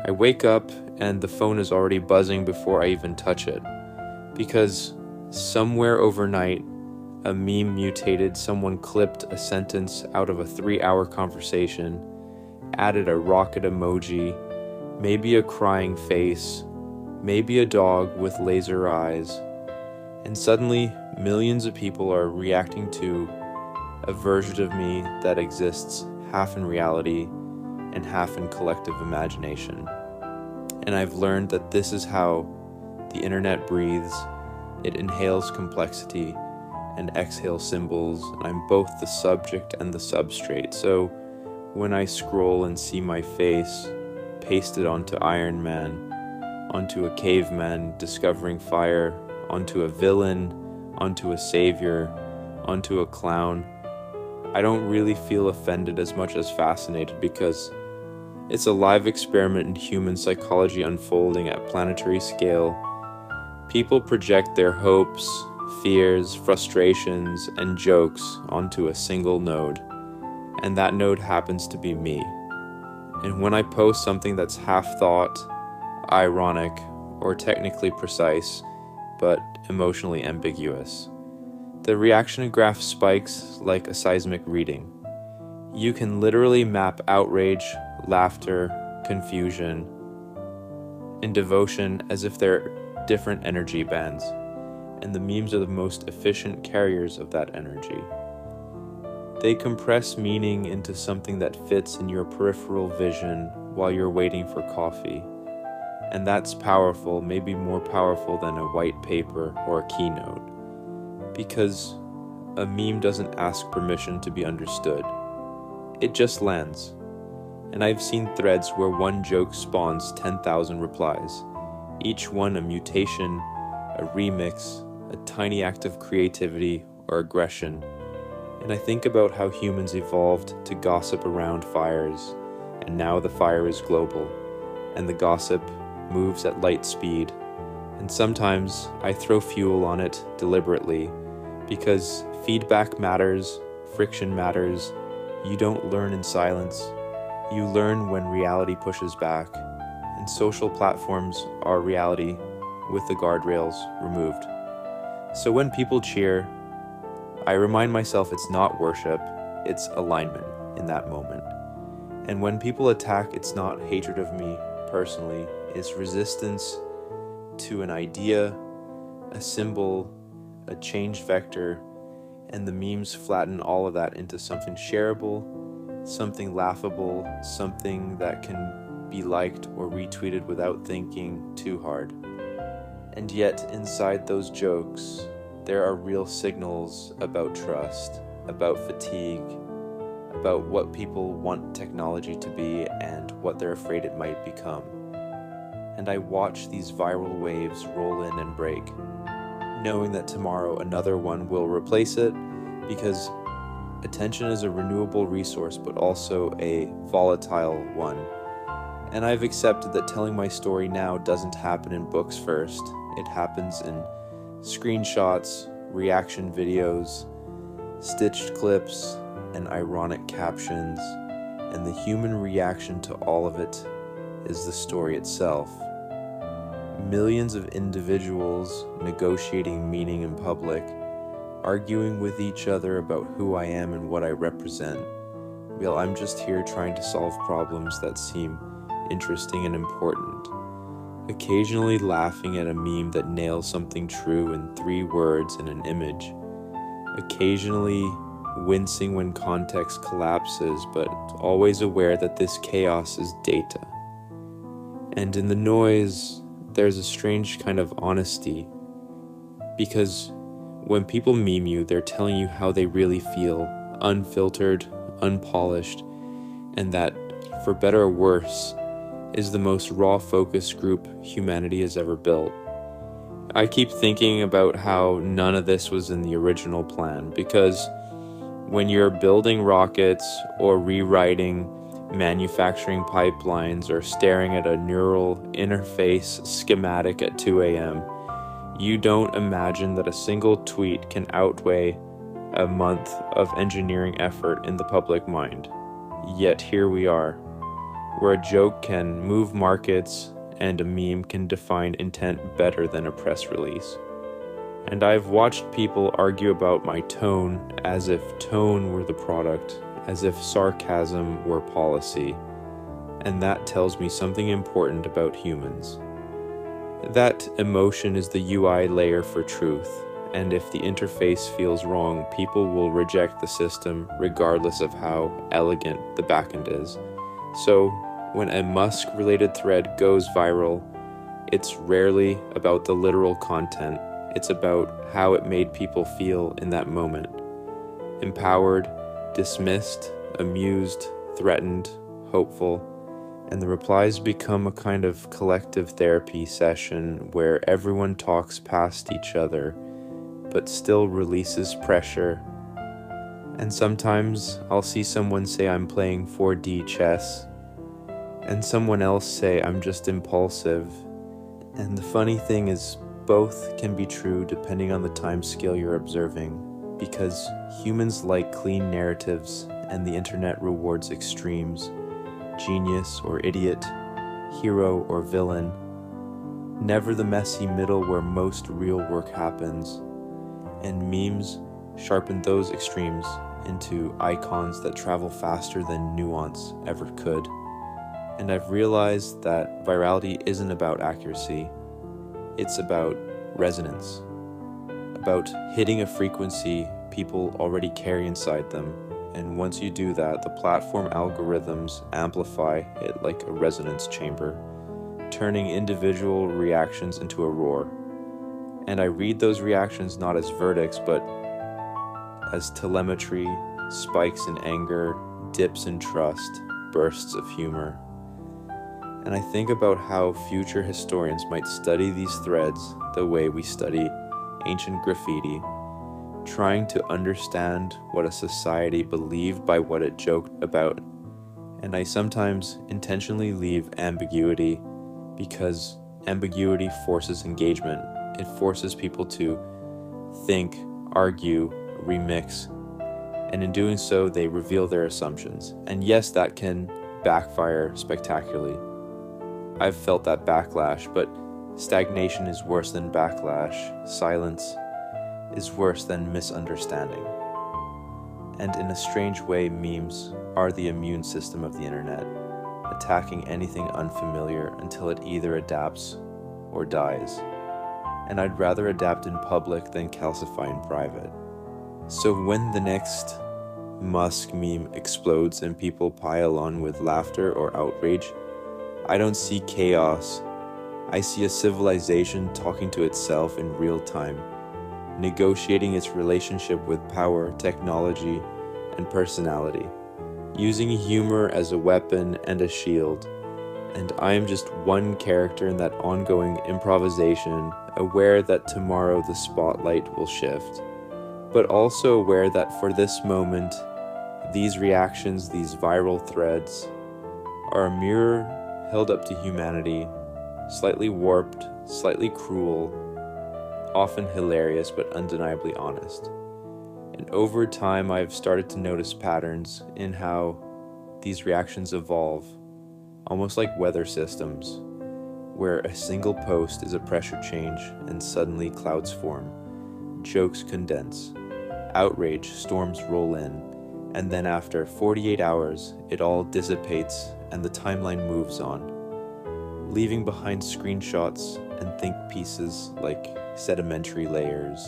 I wake up and the phone is already buzzing before I even touch it. Because somewhere overnight, a meme mutated, someone clipped a sentence out of a 3-hour conversation, added a rocket emoji, maybe a crying face, maybe a dog with laser eyes, and suddenly millions of people are reacting to a version of me that exists half in reality and half in collective imagination. And I've learned that this is how the internet breathes. It inhales complexity and exhales symbols, and I'm both the subject and the substrate. So when I scroll and see my face pasted onto Iron Man, onto a caveman discovering fire, onto a villain, onto a savior, onto a clown, I don't really feel offended as much as fascinated, because it's a live experiment in human psychology unfolding at planetary scale. People project their hopes, fears, frustrations, and jokes onto a single node, and that node happens to be me. And when I post something that's half thought, ironic, or technically precise, but emotionally ambiguous, the reaction graph spikes like a seismic reading. You can literally map outrage, laughter, confusion, and devotion as if they're different energy bands, and the memes are the most efficient carriers of that energy. They compress meaning into something that fits in your peripheral vision while you're waiting for coffee. And that's powerful, maybe more powerful than a white paper or a keynote. Because a meme doesn't ask permission to be understood. It just lands. And I've seen threads where one joke spawns 10,000 replies, each one a mutation, a remix, a tiny act of creativity or aggression. And I think about how humans evolved to gossip around fires, and now the fire is global, and the gossip moves at light speed. And sometimes I throw fuel on it deliberately, because feedback matters, friction matters. You don't learn in silence. You learn when reality pushes back, and social platforms are reality with the guardrails removed. So when people cheer, I remind myself it's not worship, it's alignment in that moment. And when people attack, it's not hatred of me personally, it's resistance to an idea, a symbol, a change vector, and the memes flatten all of that into something shareable, something laughable, something that can be liked or retweeted without thinking too hard. And yet, inside those jokes, there are real signals about trust, about fatigue, about what people want technology to be and what they're afraid it might become. And I watch these viral waves roll in and break, knowing that tomorrow another one will replace it, because attention is a renewable resource, but also a volatile one. And I've accepted that telling my story now doesn't happen in books first. It happens in screenshots, reaction videos, stitched clips, and ironic captions. And the human reaction to all of it is the story itself. Millions of individuals negotiating meaning in public, arguing with each other about who I am and what I represent, while I'm just here trying to solve problems that seem interesting and important. Occasionally laughing at a meme that nails something true in 3 words in an image. Occasionally wincing when context collapses, but always aware that this chaos is data. And in the noise, there's a strange kind of honesty, because when people meme you, they're telling you how they really feel, unfiltered, unpolished, and that, for better or worse, is the most raw focus group humanity has ever built. I keep thinking about how none of this was in the original plan, because when you're building rockets or rewriting manufacturing pipelines or staring at a neural interface schematic at 2 a.m., you don't imagine that a single tweet can outweigh a month of engineering effort in the public mind. Yet here we are. where a joke can move markets and a meme can define intent better than a press release. And I've watched people argue about my tone as if tone were the product, as if sarcasm were policy, and that tells me something important about humans. That emotion is the UI layer for truth, and if the interface feels wrong, people will reject the system regardless of how elegant the backend is. So, when a Musk-related thread goes viral, it's rarely about the literal content. It's about how it made people feel in that moment. Empowered, dismissed, amused, threatened, hopeful, and the replies become a kind of collective therapy session where everyone talks past each other, but still releases pressure. And sometimes I'll see someone say I'm playing 4D chess, and someone else say I'm just impulsive. And the funny thing is, both can be true depending on the time scale you're observing, because humans like clean narratives and the internet rewards extremes, genius or idiot, hero or villain, never the messy middle where most real work happens, and memes sharpen those extremes into icons that travel faster than nuance ever could. And I've realized that virality isn't about accuracy. It's about resonance, about hitting a frequency people already carry inside them, and once you do that, the platform algorithms amplify it like a resonance chamber, turning individual reactions into a roar. And I read those reactions not as verdicts, but as telemetry, spikes in anger, dips in trust, bursts of humor. And I think about how future historians might study these threads the way we study ancient graffiti, trying to understand what a society believed by what it joked about. And I sometimes intentionally leave ambiguity because ambiguity forces engagement. It forces people to think, argue, remix, and in doing so, they reveal their assumptions. And yes, that can backfire spectacularly. I've felt that backlash, but stagnation is worse than backlash. Silence is worse than misunderstanding. And in a strange way, memes are the immune system of the internet, attacking anything unfamiliar until it either adapts or dies. And I'd rather adapt in public than calcify in private. So when the next Musk meme explodes and people pile on with laughter or outrage, I don't see chaos. I see a civilization talking to itself in real time, negotiating its relationship with power, technology, and personality, using humor as a weapon and a shield. And I am just one character in that ongoing improvisation, aware that tomorrow the spotlight will shift, but also aware that for this moment, these reactions, these viral threads, are a mirror held up to humanity, slightly warped, slightly cruel, often hilarious but undeniably honest. And over time, I've started to notice patterns in how these reactions evolve, almost like weather systems, where a single post is a pressure change and suddenly clouds form, jokes condense, outrage storms roll in, and then after 48 hours, it all dissipates and the timeline moves on, leaving behind screenshots and think pieces like sedimentary layers.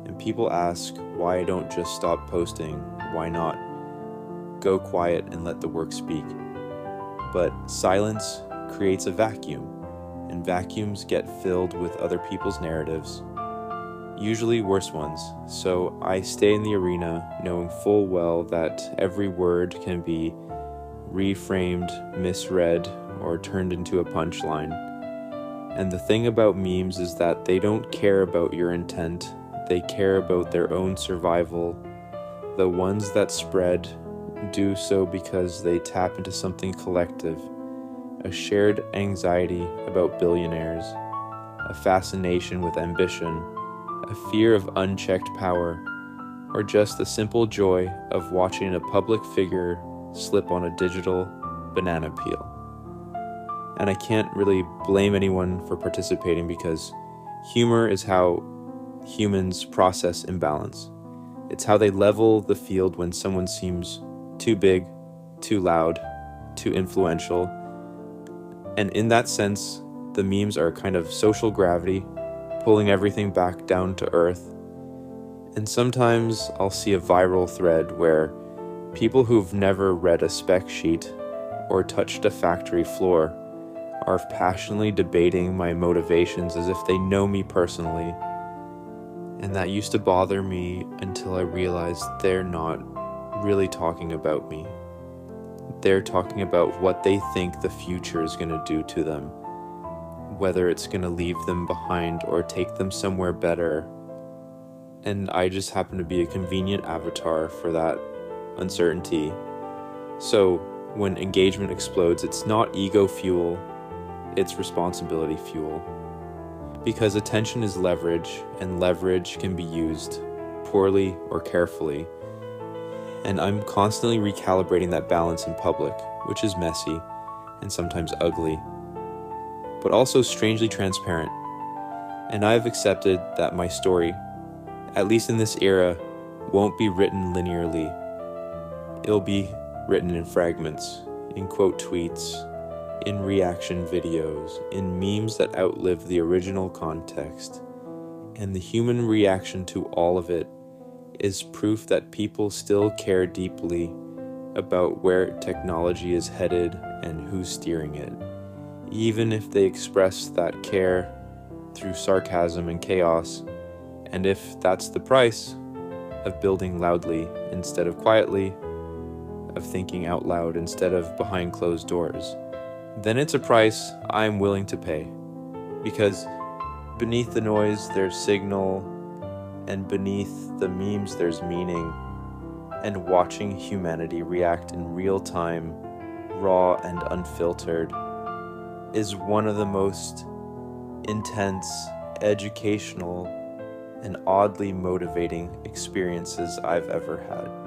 And people ask why I don't just stop posting, why not go quiet and let the work speak. But silence creates a vacuum, and vacuums get filled with other people's narratives, usually worse ones. So I stay in the arena knowing full well that every word can be reframed, misread, or turned into a punchline. And the thing about memes is that they don't care about your intent, they care about their own survival. The ones that spread do so because they tap into something collective, a shared anxiety about billionaires, a fascination with ambition, a fear of unchecked power, or just the simple joy of watching a public figure slip on a digital banana peel. And I can't really blame anyone for participating because humor is how humans process imbalance. It's how they level the field when someone seems too big, too loud, too influential. And in that sense, the memes are kind of social gravity, pulling everything back down to earth. And sometimes I'll see a viral thread where people who've never read a spec sheet or touched a factory floor are passionately debating my motivations as if they know me personally. And that used to bother me until I realized they're not really talking about me. They're talking about what they think the future is going to do to them, whether it's going to leave them behind or take them somewhere better. And I just happen to be a convenient avatar for that uncertainty. So when engagement explodes, it's not ego fuel, it's responsibility fuel. Because attention is leverage, and leverage can be used poorly or carefully. And I'm constantly recalibrating that balance in public, which is messy and sometimes ugly, but also strangely transparent. And I've accepted that my story, at least in this era, won't be written linearly. It'll be written in fragments, in quote tweets, in reaction videos, in memes that outlive the original context. And the human reaction to all of it is proof that people still care deeply about where technology is headed and who's steering it, even if they express that care through sarcasm and chaos, and if that's the price of building loudly instead of quietly, of thinking out loud instead of behind closed doors, then it's a price I'm willing to pay. Because beneath the noise there's signal, and beneath the memes there's meaning, and watching humanity react in real time, raw and unfiltered, is one of the most intense, educational, and oddly motivating experiences I've ever had.